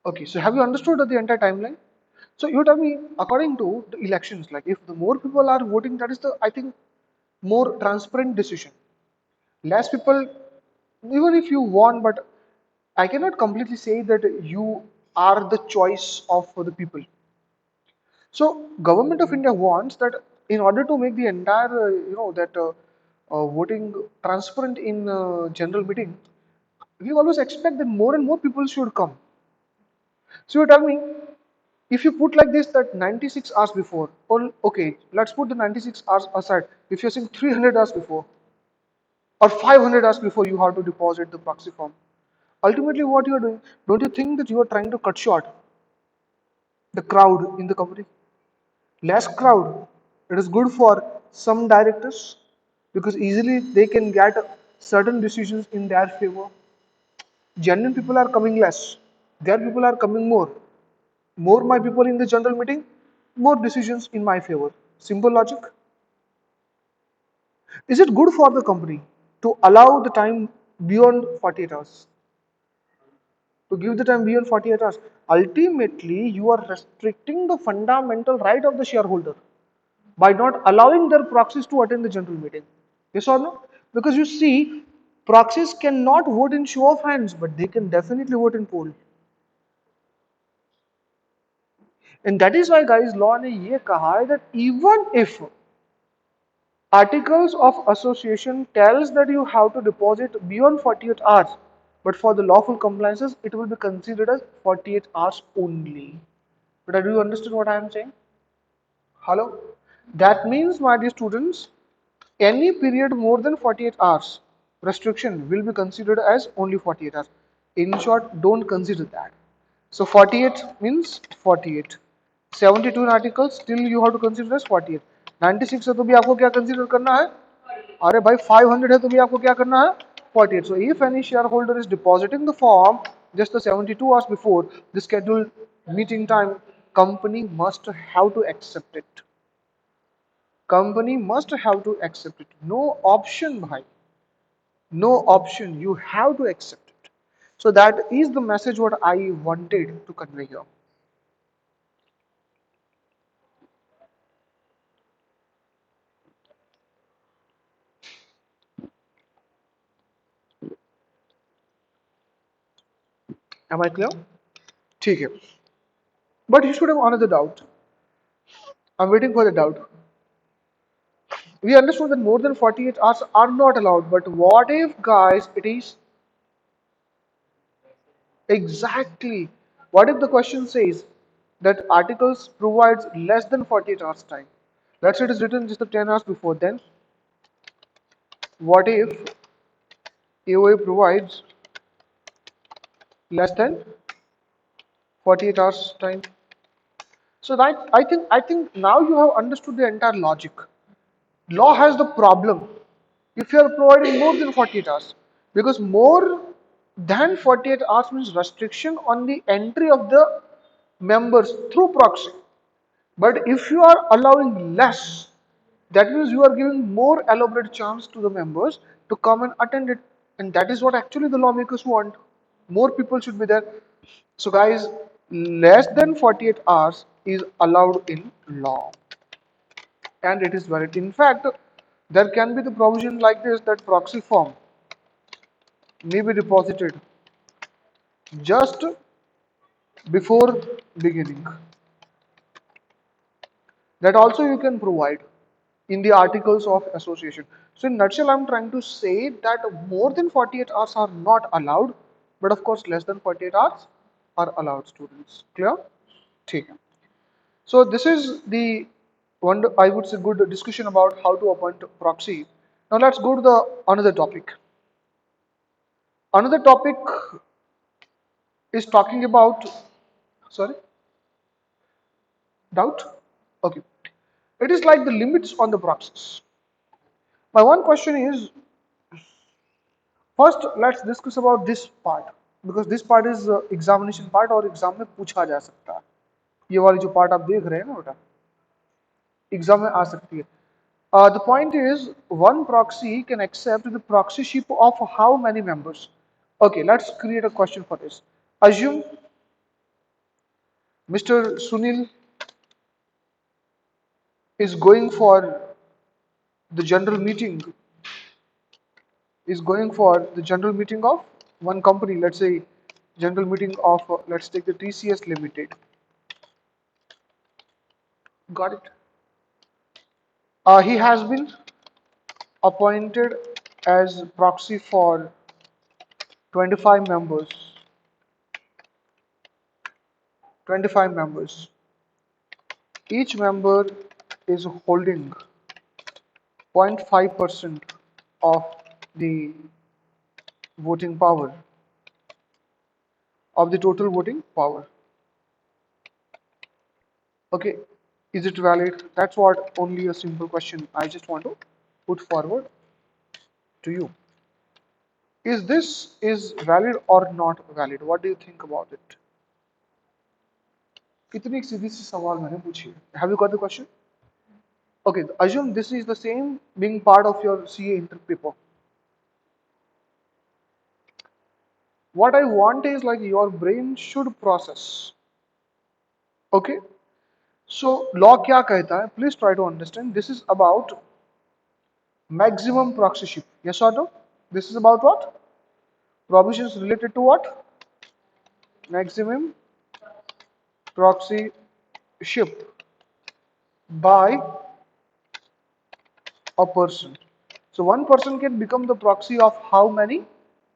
Okay, so have you understood the entire timeline? So you tell me, according to the elections, like if the more people are voting, that is the, I think, more transparent decision. Less people, even if you won, but I cannot completely say that you are the choice of the people. So government of India wants that in order to make the entire, that voting transparent in general meeting, we always expect that more and more people should come. So you tell me, if you put like this that 96 hours before, or okay, let's put the 96 hours aside. If you're saying 300 hours before or 500 hours before you have to deposit the proxy form, ultimately what you are doing, don't you think that you are trying to cut short the crowd in the company? Less crowd, it is good for some directors because easily they can get certain decisions in their favor. Genuine people are coming less, their people are coming more. More my people in the general meeting, more decisions in my favor. Simple logic. Is it good for the company to allow the time beyond 48 hours? To give the time beyond 48 hours? Ultimately, you are restricting the fundamental right of the shareholder by not allowing their proxies to attend the general meeting. Yes or no? Because you see, proxies cannot vote in show of hands, but they can definitely vote in poll. And that is why guys, law ने ये कहा है that even if Articles of Association tells that you have to deposit beyond 48 hours, but for the lawful compliances, it will be considered as 48 hours only. But do you understand what I am saying? Hello? That means, my dear students, any period more than 48 hours restriction will be considered as only 48 hours. In short, don't consider that. So 48 means 48. 72 articles still you have to consider as 48. 96 है तो भी आपको क्या consider करना है? अरे भाई 500 है तो भी आपको क्या करना है? 48. So if any shareholder is depositing the form just the 72 hours before the scheduled meeting time, company must have to accept it. Company must have to accept it. No option, bhai. No option. You have to accept it. So that is the message what I wanted to convey here. Am I clear? ठीक है. But you should have another doubt. I'm waiting for the doubt. We understood that more than 48 hours are not allowed, but what if, guys, it is exactly? What if the question says that articles provides less than 48 hours time? Let's say it is written just the 10 hours before. Then what if AOA provides less than 48 hours time? So that I think now you have understood the entire logic. Law has the problem if you are providing more than 48 hours, because more than 48 hours means restriction on the entry of the members through proxy. But if you are allowing less, that means you are giving more elaborate chance to the members to come and attend it. And that is what actually the lawmakers want. More people should be there. So guys, less than 48 hours is allowed in law and it is valid. In fact, there can be the provision like this that proxy form may be deposited just before beginning. That also you can provide in the articles of association. So in nutshell, I'm trying to say that more than 48 hours are not allowed, but of course less than 48 hours are allowed, students. Clear? ठीक है. So this is the one, I would say, good discussion about how to appoint proxy. Now let's go to the another topic. Another topic is talking about, sorry, doubt? Okay. It is like the limits on the proxies. My one question is, first let's discuss about this part because this part is examination part और exam में पूछा जा सकता है. ये वाली जो part आप देख रहे हैं ना बेटा, एग्जाम में आ सकती है. The point is, one proxy can accept the proxyship of how many members? Okay, let's create a question for this. Assume Mr. Sunil is going for the general meeting, of one company, let's say general meeting of, let's take the TCS Limited. Got it? He has been appointed as proxy for 25 members. 25 members. Each member is holding 0.5% of the voting power, of the total voting power. Okay, is it valid? That's what only a simple question I just want to put forward to you. Is this is valid or not valid? What do you think about it? कितनी सीधी सी सवाल मैंने पूछी. Have you got the question? Okay, assume this is the same being part of your CA inter paper. What I want is like your brain should process. Okay, so law क्या कहता है? Please try to understand. This is about maximum proxyship. Yes or no? This is about what? Provisions related to what? Maximum proxyship by a person. So one person can become the proxy of how many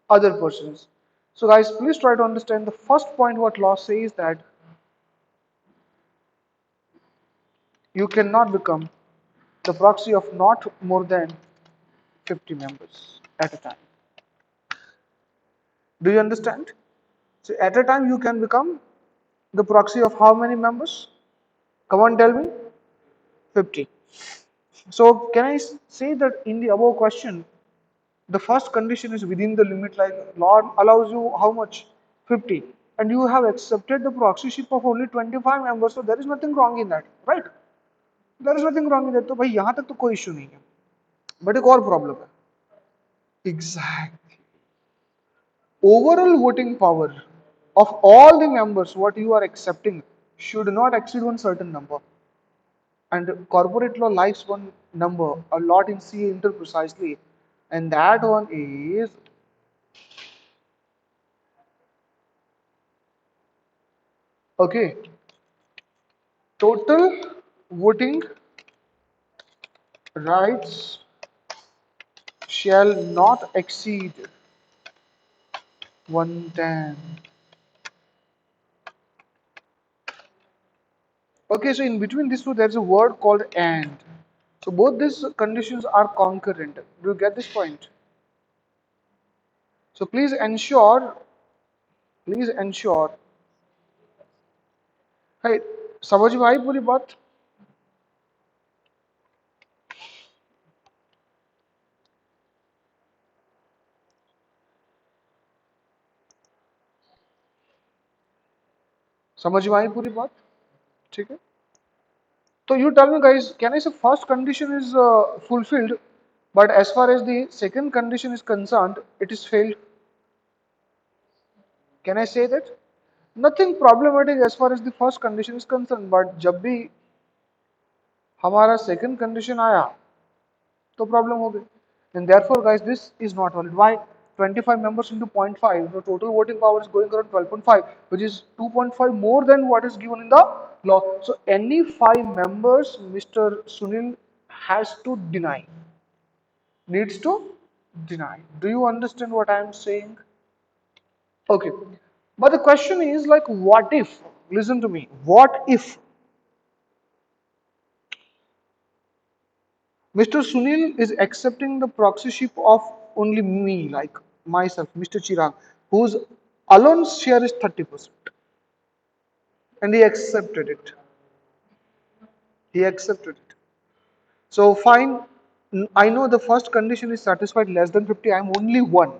other persons? So guys, please try to understand the first point what law says, that you cannot become the proxy of not more than 50 members at a time. Do you understand? So at a time you can become the proxy of how many members? Come on, tell me. 50. So can I say that in the above question, the first condition is within the limit, like law allows you how much? 50. And you have accepted the proxyship of only 25 members, so there is nothing wrong in that, right? There is nothing wrong in that. तो भाई यहाँ तक तो कोई issue नहीं है. But एक और प्रॉब्लम है. Exactly. Overall voting power of all the members what you are accepting should not exceed one certain number. And corporate law likes one number a lot in CA inter precisely, and that one is okay. Total voting rights shall not exceed 110. Okay, so in between these two, there's a word called and. So both these conditions are concurrent. Do you get this point? So please ensure. Hey, समझ में आई पूरी बात? समझ में आई पूरी बात? ठीक है? So you tell me guys, can I say first condition is fulfilled, but as far as the second condition is concerned, it is failed? Can I say that? Nothing problematic as far as the first condition is concerned, but जब भी हमारा second condition आया तो problem हो गई. And therefore guys, this is not valid. Why? 25 members into 0.5, the total voting power is going around 12.5, which is 2.5 more than what is given in the law. So any 5 members Mr. Sunil has to deny, needs to deny. Do you understand what I am saying? Okay. But the question is like, what if, listen to me, what if Mr. Sunil is accepting the proxyship of only me, like myself, Mr. Chirag, whose alone share is 30%, and he accepted it. He accepted it. So fine, I know the first condition is satisfied less than 50, I am only one.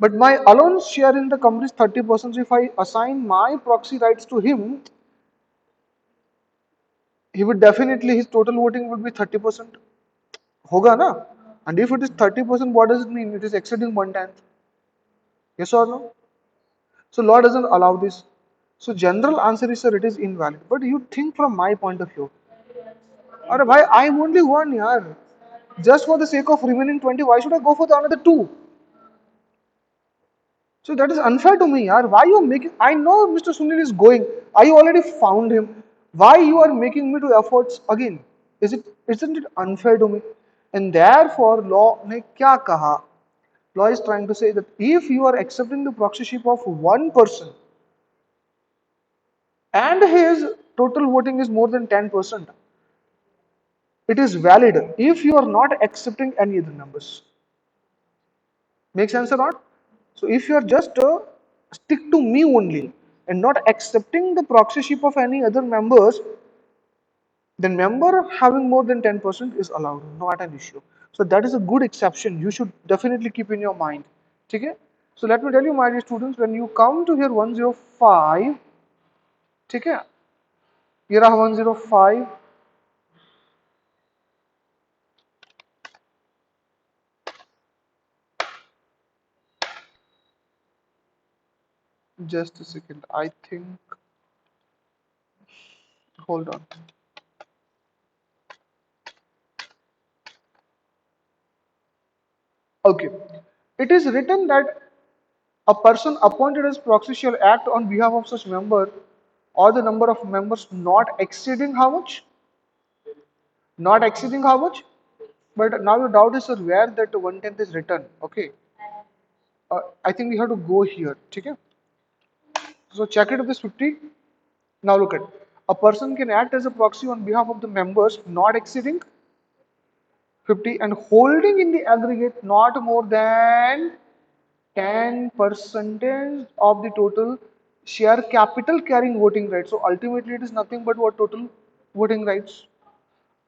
But my alone share in the company is 30%. So if I assign my proxy rights to him, he would definitely, his total voting would be 30%. Hoga na? And if it is 30%, what does it mean? It is exceeding 1/10. Yes or no? So law doesn't allow this. So general answer is sir, it is invalid. But you think from my point of view, अरे भाई I am only one यार. Just for the sake of remaining 20, why should I go for the another two? So that is unfair to me, yaar. Why you are making? I know Mr. Sunil is going. I already found him. Why you are making me to efforts again? Isn't it unfair to me? And therefore, law ने क्या कहा? Law is trying to say that if you are accepting the proxyship of one person and his total voting is more than 10%, it is valid if you are not accepting any other numbers. Make sense or not? So if you are just stick to me only and not accepting the proxyship of any other members, then member having more than 10% is allowed, not an issue. So that is a good exception. You should definitely keep in your mind. Okay? So let me tell you, my dear students, when you come to here 105, okay? Here are 105. Just a second. I think. Hold on. Okay. It is written that a person appointed as proxy shall act on behalf of such member or the number of members not exceeding how much? Not exceeding how much? But now your doubt is, sir, where that 1/10 is written. Okay. I think we have to go here. Okay. So check it if this 50. Now look at, a person can act as a proxy on behalf of the members not exceeding 50 and holding in the aggregate not more than 10 percentage of the total share capital carrying voting rights. So ultimately it is nothing but what total voting rights.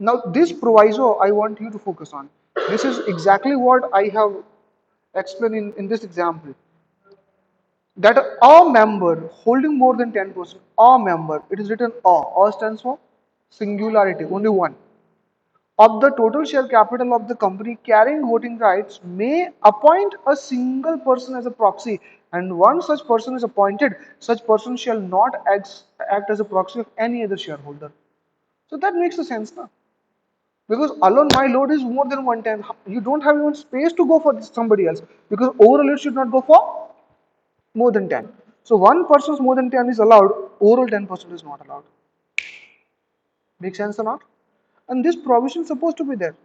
Now this proviso I want you to focus on. This is exactly what I have explained in this example. That a member holding more than 10%, a member, it is written a stands for singularity, only one, of the total share capital of the company carrying voting rights may appoint a single person as a proxy, and once such person is appointed, such person shall not act as a proxy of any other shareholder. So that makes a sense now. Because alone my load is more than 110. You don't have even space to go for somebody else. Because overall it should not go for more than 10. So one person's more than 10 is allowed, overall 10% is not allowed. Make sense or not? And this provision is supposed to be there.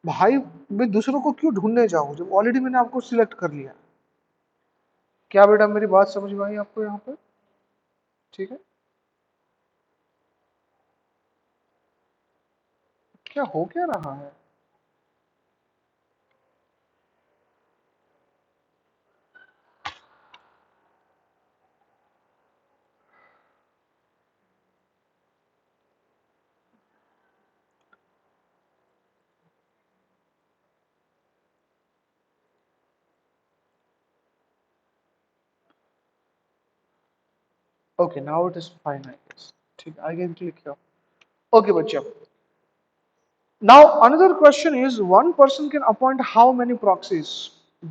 भाई मैं दूसरों को क्यों ढूंढने जाऊं जब already मैंने आपको सिलेक्ट कर लिया? क्या बेटा मेरी बात समझ में आई आपको यहाँ पे? ठीक है? क्या हो क्या रहा है? Okay, now it is fine, I guess. ठीक है, I can click here. Okay, बच्चे. Now another question is, one person can appoint how many proxies?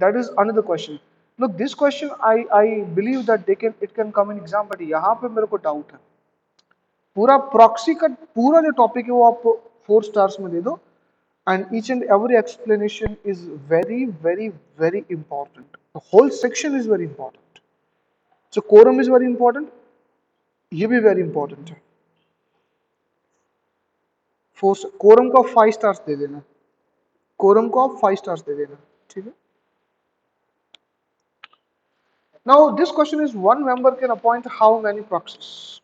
That is another question. Look, this question I believe that they can it can come in exam, but यहाँ पे मेरे को doubt है. पूरा proxy का पूरा जो topic है वो आप 4 stars में दे दो, and each and every explanation is very important. The whole section is very important. So quorum is very important. ये भी very important है. quorum को 5 stars दे देना. quorum को आप 5 stars दे देना. ठीक है? Now this question is, one member can appoint how many proxies?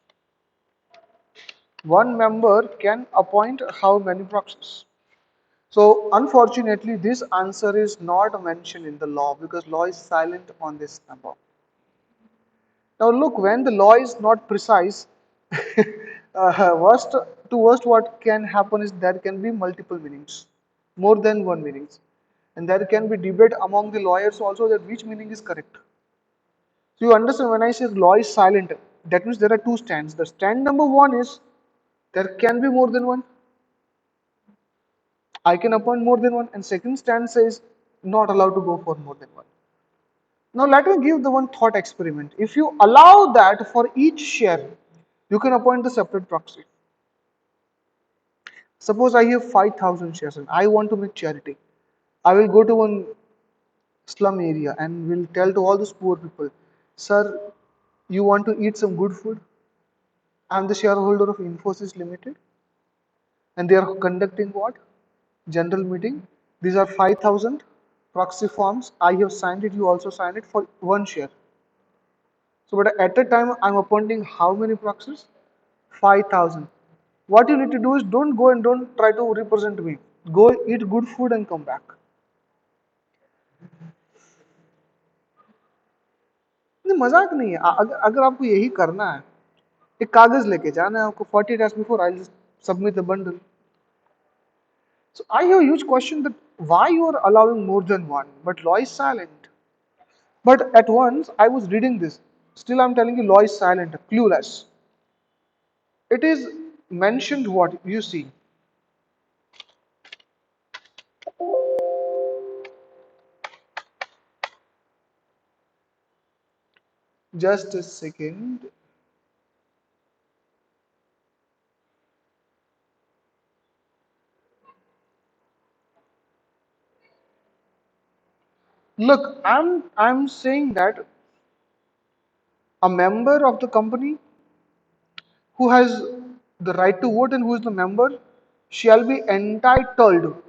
One member can appoint how many proxies? So unfortunately this answer is not mentioned in the law because law is silent on this number. Now look, when the law is not precise, worst to worst what can happen is there can be multiple meanings, more than one meanings. And there can be debate among the lawyers also that which meaning is correct. So you understand when I say law is silent, that means there are two stands. The stand number one is there can be more than one. I can appoint more than one. And second stand says not allowed to go for more than one. Now let me give the one thought experiment. If you allow that for each share, you can appoint the separate proxy. Suppose I have 5,000 shares and I want to make charity. I will go to one slum area and will tell to all those poor people, sir, you want to eat some good food? I'm the shareholder of Infosys Limited and they are conducting what? General meeting. These are 5,000 proxy forms. I have signed it, you also signed it for one share. So, but at a time, I'm appointing how many proxies? 5,000. What you need to do is don't go and don't try to represent me. Go eat good food and come back. नहीं मजाक नहीं है अगर आपको यही करना है एक कागज लेके जाना है आपको 40 days before I'll just submit the bundle. So I have a huge question that why you are allowing more than one, but law is silent. But at once I was reading this. Still I'm telling you law is silent, clueless. It is mentioned what you see. Just a second. Look, I'm saying that a member of the company who has the right to vote and who is the member shall be entitled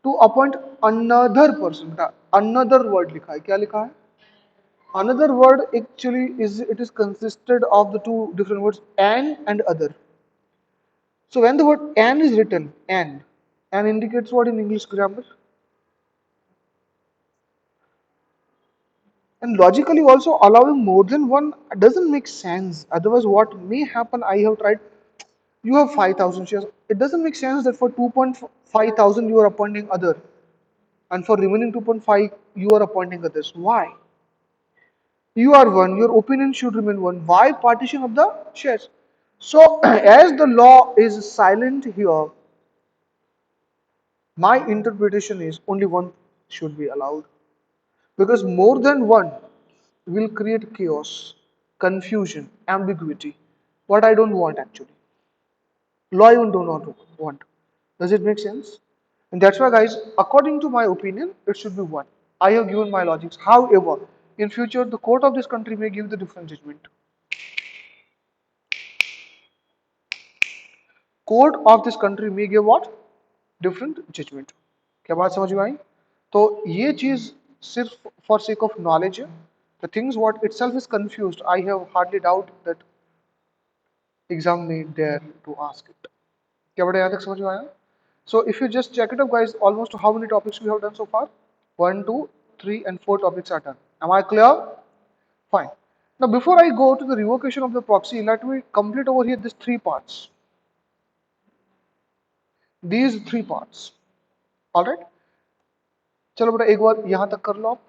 to appoint another person. Another word लिखा है क्या लिखा है another word actually is it is consisted of the two different words and other. So when the word and is written and indicates what in English grammar and logically also allowing more than one doesn't make sense. Otherwise what may happen, I have tried, you have 5,000 shares, it doesn't make sense that for 2.5 thousand you are appointing other and for remaining 2.5 you are appointing others. Why? You are one, your opinion should remain one. Why partition of the shares? So as the law is silent here, my interpretation is only one should be allowed because more than one will create chaos, confusion, ambiguity. What I don't want actually. Law I do not want. Does it make sense? And that's why, guys, according to my opinion, it should be one. I have given my logics. However, in future, the court of this country may give the different judgment. Court of this country may give what? Different judgment. क्या बात समझ में आई? तो ये चीज सिर्फ for sake of knowledge है. The things what itself is confused. I have hardly doubt that exam may dare to ask it. क्या बड़ा यहाँ तक समझ में आया? So if you just check it up, guys, almost how many topics we have done so far? 1, 2, 3, and 4 topics are done. Am I clear? Fine. Now before I go to the revocation of the proxy, let me complete over here these three parts. These three parts. All right. चलो बेटा एक बार यहाँ तक कर लो आप.